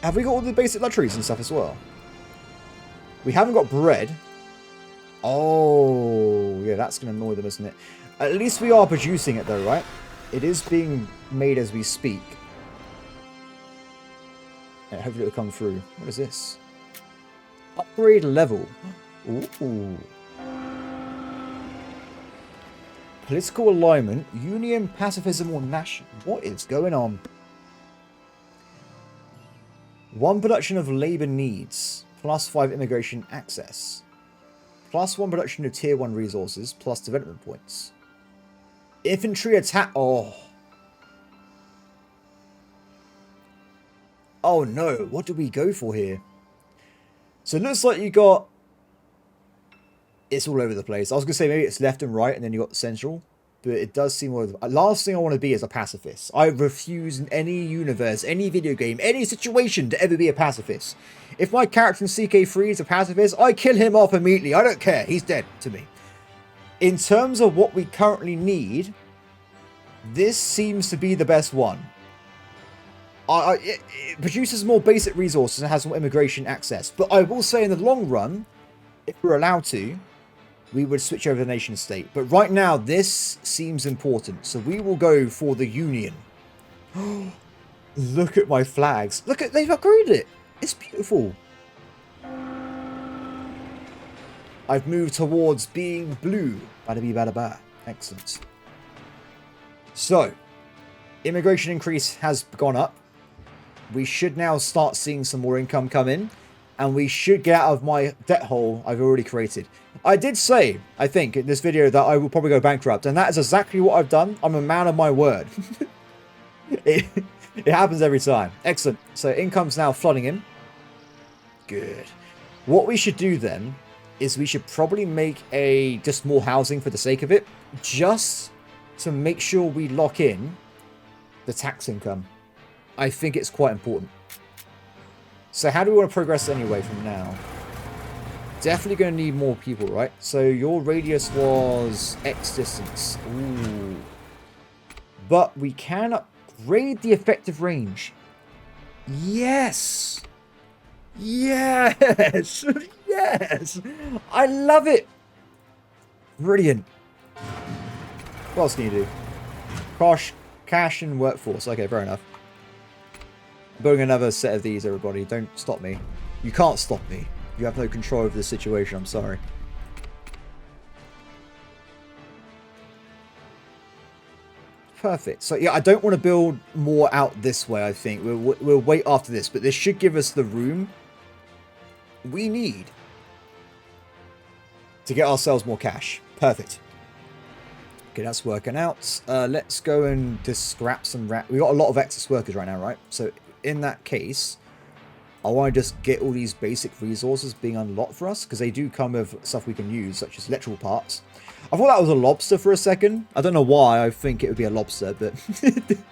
Have we got all the basic luxuries and stuff as well? We haven't got bread. Oh, yeah, that's going to annoy them, isn't it? At least we are producing it though, right? It is being made as we speak. Yeah, hopefully it'll come through. What is this? Upgrade level. Ooh. Political alignment, union, pacifism, or national. What is going on? 1 production of labor needs. +5 immigration access. +1 production of tier 1 resources, plus development points. Infantry attack. Oh. Oh no. What do we go for here? So it looks like you got... It's all over the place. I was going to say maybe it's left and right and then you got central. But it does seem... Last thing I want to be is a pacifist. I refuse in any universe, any video game, any situation to ever be a pacifist. If my character in CK3 is a pacifist, I kill him off immediately. I don't care. He's dead to me. In terms of what we currently need, this seems to be the best one. It produces more basic resources and has more immigration access. But I will say in the long run, if we're allowed to, we would switch over to the nation state. But right now, this seems important. So we will go for the Union. Look at my flags. Look at, they've upgraded it. It's beautiful. I've moved towards being blue. Bada bee bada ba. Excellent. So, immigration increase has gone up. We should now start seeing some more income come in. And we should get out of my debt hole I've already created. I did say, I think, in this video that I will probably go bankrupt. And that is exactly what I've done. I'm a man of my word. It happens every time. Excellent. So income's now flooding in. Good. What we should do then is we should probably make just more housing for the sake of it. Just to make sure we lock in the tax income. I think it's quite important. So how do we want to progress anyway from now? Definitely going to need more people, right? So your radius was X distance. Ooh. But we can upgrade the effective range. Yes! Yes! Yes! I love it! Brilliant. What else can you do? Cash and workforce. Okay, fair enough. Building another set of these, everybody. Don't stop me. You can't stop me. You have no control over the situation. I'm sorry. Perfect. So, yeah, I don't want to build more out this way, I think. We'll wait after this. But this should give us the room we need to get ourselves more cash. Perfect. Okay, that's working out. Let's go and just scrap some we got a lot of excess workers right now, right? So in that case, I want to just get all these basic resources being unlocked for us, because they do come with stuff we can use, such as electrical parts. I thought that was a lobster for a second. I don't know why I think it would be a lobster, but it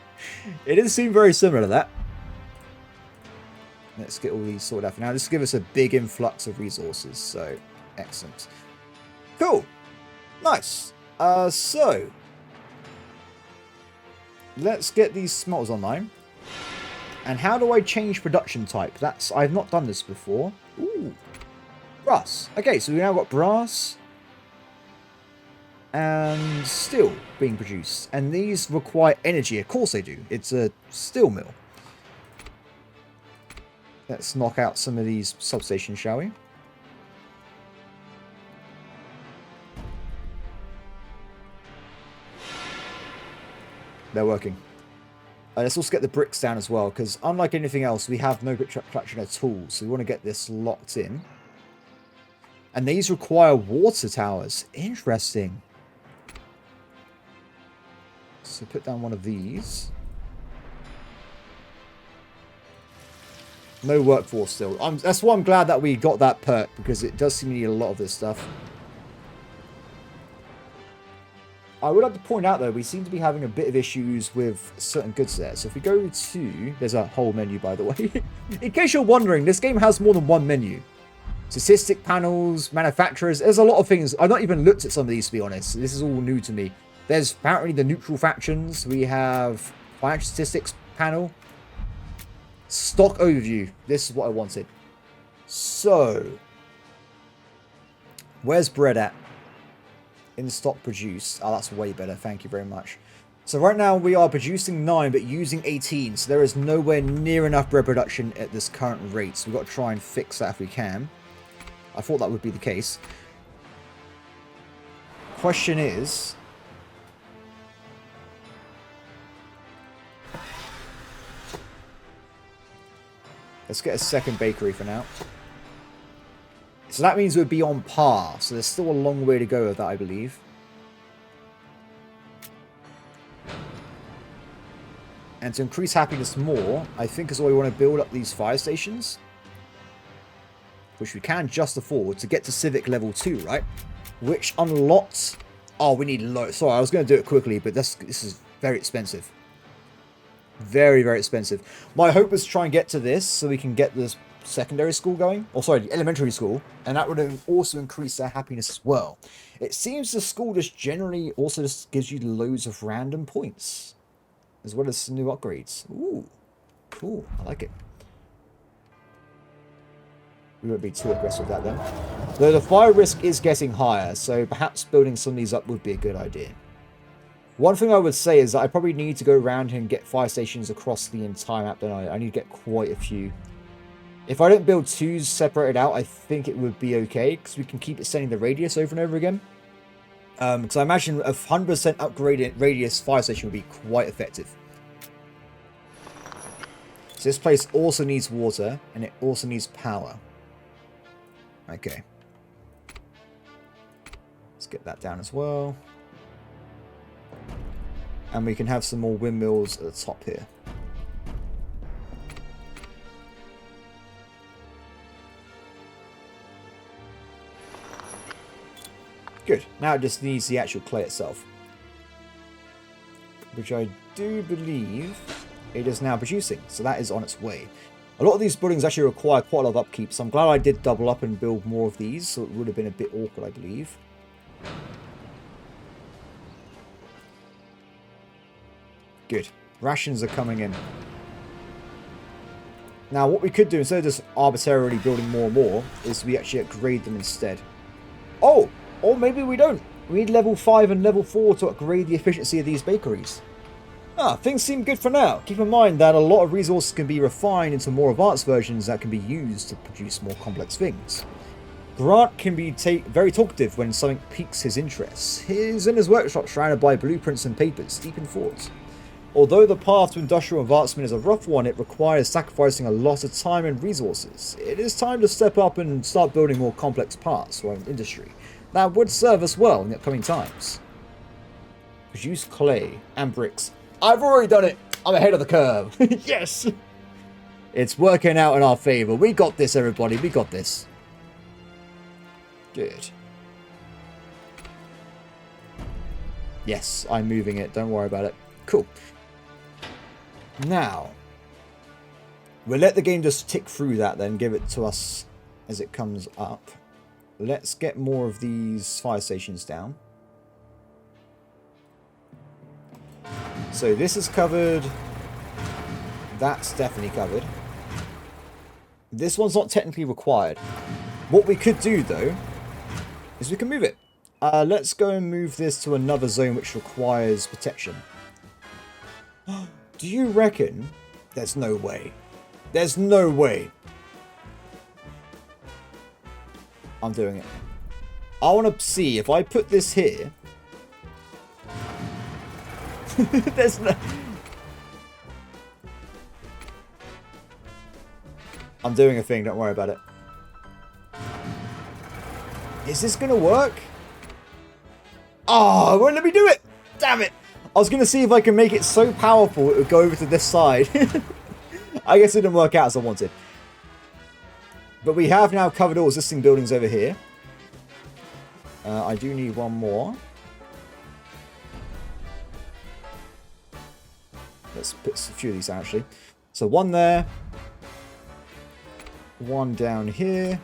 didn't seem very similar to that. Let's get all these sorted out for now. This will give us a big influx of resources, so excellent. Cool. Nice. So let's get these smelters online. And how do I change production type? I've not done this before. Ooh. Brass. Okay, so we now got brass and steel being produced. And these require energy. Of course they do. It's a steel mill. Let's knock out some of these substations, shall we? They're working. Let's also get the bricks down as well, because unlike anything else, we have no brick production at all. So we want to get this locked in. And these require water towers. Interesting. So put down one of these. No workforce still. That's why I'm glad that we got that perk, because it does seem to need a lot of this stuff. I would like to point out, though, we seem to be having a bit of issues with certain goods there. So if we go to... There's a whole menu, by the way. In case you're wondering, this game has more than one menu. Statistic panels, manufacturers. There's a lot of things. I've not even looked at some of these, to be honest. This is all new to me. There's apparently the neutral factions. We have financial statistics panel. Stock overview. This is what I wanted. So, where's bread at? In stock produced. Oh, that's way better. Thank you very much. So right now we are producing 9 but using 18. So there is nowhere near enough bread production at this current rate. So we've got to try and fix that if we can. I thought that would be the case. Question is... Let's get a second bakery for now. So that means we'd be on par. So there's still a long way to go with that, I believe. And to increase happiness more, I think is why we want to build up these fire stations. Which we can just afford to get to civic level 2, right? Which unlocks... Oh, we need low. Sorry, I was going to do it quickly, but this is very expensive. Very, very expensive. My hope was to try and get to this so we can get this secondary school going, or sorry, the elementary school, and that would also increase their happiness as well. It seems the school just generally also just gives you loads of random points, as well as some new upgrades. Ooh, cool, I like it. We won't be too aggressive with that then. Though the fire risk is getting higher, so perhaps building some of these up would be a good idea. One thing I would say is that I probably need to go around and get fire stations across the entire map, don't I? I need to get quite a few. If I don't build 2 separated out, I think it would be okay, because we can keep extending the radius over and over again. Because I imagine a 100% upgraded radius fire station would be quite effective. So this place also needs water, and it also needs power. Okay. Let's get that down as well. And we can have some more windmills at the top here. Good. Now it just needs the actual clay itself. Which I do believe it is now producing. So that is on its way. A lot of these buildings actually require quite a lot of upkeep. So I'm glad I did double up and build more of these. So it would have been a bit awkward, I believe. Good. Rations are coming in. Now, what we could do, instead of just arbitrarily building more and more, is we actually upgrade them instead. Oh! Or maybe we don't. We need level 5 and level 4 to upgrade the efficiency of these bakeries. Things seem good for now. Keep in mind that a lot of resources can be refined into more advanced versions that can be used to produce more complex things. Grant can be very talkative when something piques his interest. He's in his workshop surrounded by blueprints and papers, deep in thought. Although the path to industrial advancement is a rough one, it requires sacrificing a lot of time and resources. It is time to step up and start building more complex parts for our industry. That would serve us well in the upcoming times. Produce clay and bricks. I've already done it! I'm ahead of the curve! Yes! It's working out in our favour. We got this, everybody. We got this. Good. Yes, I'm moving it. Don't worry about it. Cool. Now, we'll let the game just tick through that, then give it to us as it comes up. Let's get more of these fire stations down. So this is covered. That's definitely covered. This one's not technically required. What we could do, though, is we can move it. Let's go and move this to another zone which requires protection. Do you reckon? There's no way. There's no way. I'm doing it. I want to see if I put this here. There's no... I'm doing a thing, don't worry about it. Is this going to work? Oh, it won't let me do it! Damn it! I was going to see if I can make it so powerful it would go over to this side. I guess it didn't work out as I wanted. But we have now covered all existing buildings over here. I do need one more. Let's put a few of these out, actually. So one there. One down here.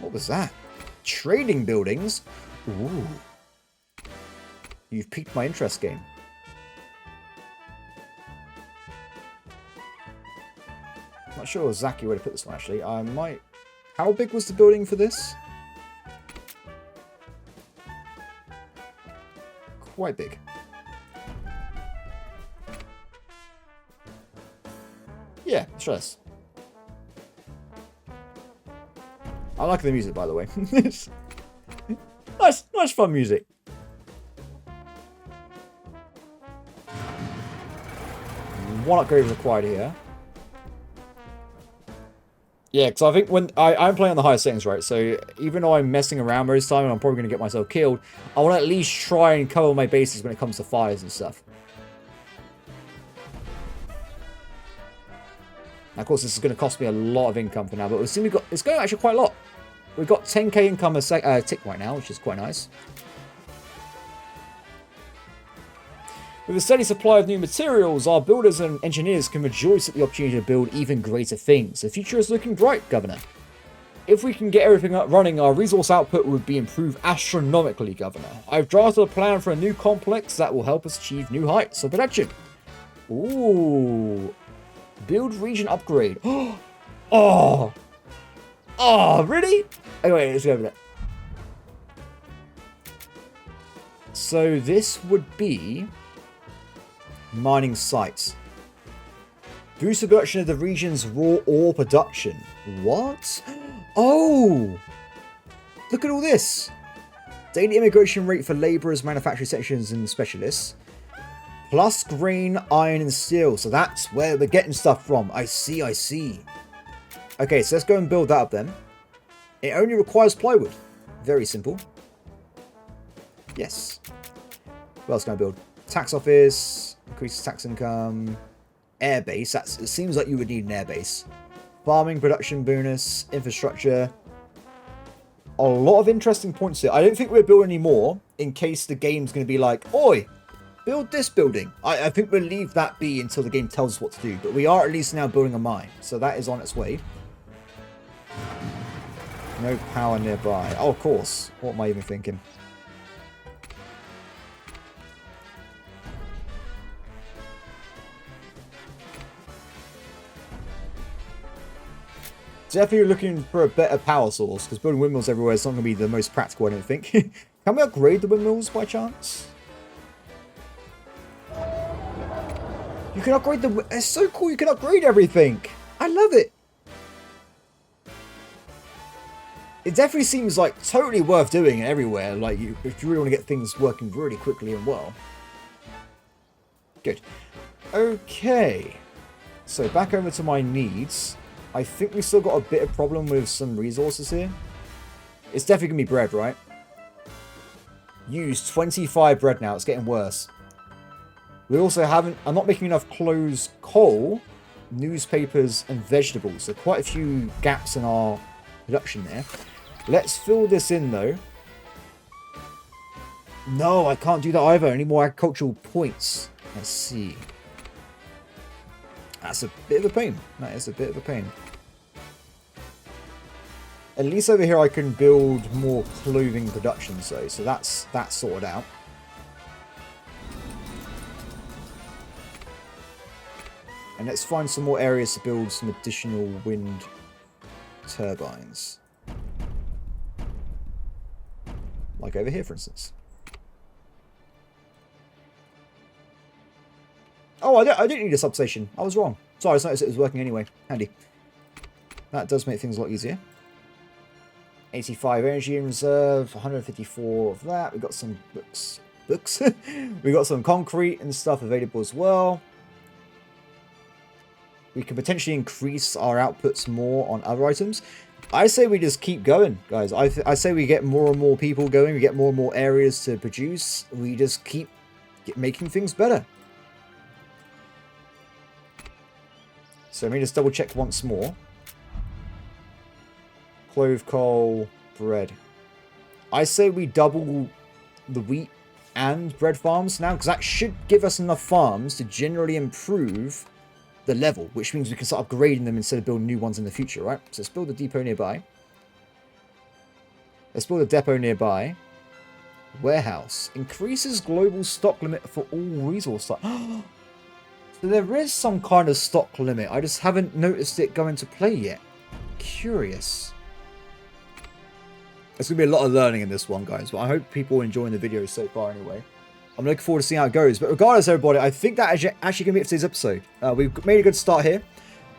What was that? Trading buildings? Ooh. You've piqued my interest, game. Not sure exactly where to put this one, actually. I might... How big was the building for this? Quite big. Yeah, let's try this. I like the music, by the way. nice fun music. One upgrade required here. Yeah, because I think when I'm playing on the highest settings, right? So even though I'm messing around most of the time and I'm probably going to get myself killed, I want to at least try and cover my bases when it comes to fires and stuff. Now, of course, this is going to cost me a lot of income for now, but we'll see it's going actually quite a lot. We've got 10k income a tick right now, which is quite nice. With a steady supply of new materials, our builders and engineers can rejoice at the opportunity to build even greater things. The future is looking bright, Governor. If we can get everything up running, our resource output would be improved astronomically, Governor. I've drafted a plan for a new complex that will help us achieve new heights of production. Ooh. Build region upgrade. Oh. Oh, really? Anyway, let's go over that. So this would be mining sites. Boost the production of the region's raw ore production. What? Oh! Look at all this. Daily immigration rate for labourers, manufacturing sections, and specialists. Plus grain, iron, and steel. So that's where we're getting stuff from. I see, I see. Okay, so let's go and build that up then. It only requires plywood. Very simple. Yes. What else can I build? Tax office. Increases tax income. Airbase. It seems like you would need an airbase. Farming, production bonus, infrastructure. A lot of interesting points here. I don't think we'll build any more in case the game's going to be like, oi, build this building. I think we'll leave that be until the game tells us what to do. But we are at least now building a mine. So that is on its way. No power nearby. Oh, of course. What am I even thinking? Definitely looking for a better power source, because building windmills everywhere is not going to be the most practical, I don't think. Can we upgrade the windmills by chance? You can upgrade the... It's so cool, you can upgrade everything! I love it! It definitely seems like totally worth doing everywhere, like if you really want to get things working really quickly and well. Good. Okay. So back over to my needs. I think we still got a bit of problem with some resources here. It's definitely going to be bread, right? Use 25 bread now. It's getting worse. We also haven't... I'm not making enough clothes, coal, newspapers, and vegetables. So quite a few gaps in our production there. Let's fill this in, though. No, I can't do that either. I need more agricultural points. Let's see. That's a bit of a pain. That is a bit of a pain. At least over here I can build more clothing production, so that's sorted out. And let's find some more areas to build some additional wind turbines. Like over here, for instance. Oh, I didn't need a substation. I was wrong. Sorry, I just noticed it was working anyway. Handy. That does make things a lot easier. 85 energy in reserve. 154 of that. We got some books. We got some concrete and stuff available as well. We can potentially increase our outputs more on other items. I say we just keep going, guys. I say we get more and more people going. We get more and more areas to produce. We just keep making things better. So let me just double check once more. Clove, coal, bread. I say we double the wheat and bread farms now, because that should give us enough farms to generally improve the level, which means we can start upgrading them instead of building new ones in the future, right? So let's build a depot nearby. Let's build a depot nearby. Warehouse. Increases global stock limit for all resource types. So there is some kind of stock limit. I just haven't noticed it go into play yet. Curious. There's going to be a lot of learning in this one, guys. But I hope people are enjoying the video so far anyway. I'm looking forward to seeing how it goes. But regardless, everybody, I think that actually going to be it for today's episode. We've made a good start here.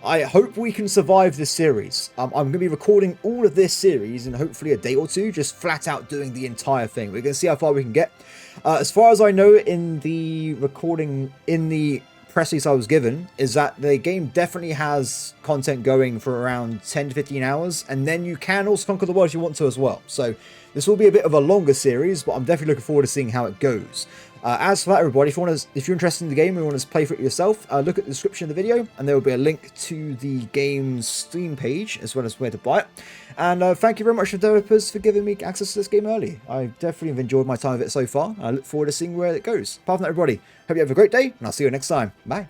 I hope we can survive this series. I'm going to be recording all of this series in hopefully a day or two, just flat out doing the entire thing. We're going to see how far we can get. As far as I know, in the recording, in the press release I was given, is that the game definitely has content going for around 10 to 15 hours, and then you can also conquer the world if you want to as well. So this will be a bit of a longer series, but I'm definitely looking forward to seeing how it goes. As for that, everybody, if you're interested in the game and you want to play for it yourself, look at the description of the video, and there will be a link to the game's Steam page as well as where to buy it. And thank you very much to developers for giving me access to this game early. I definitely have enjoyed my time with it so far. I look forward to seeing where it goes. Apart from that, everybody, hope you have a great day, and I'll see you next time. Bye.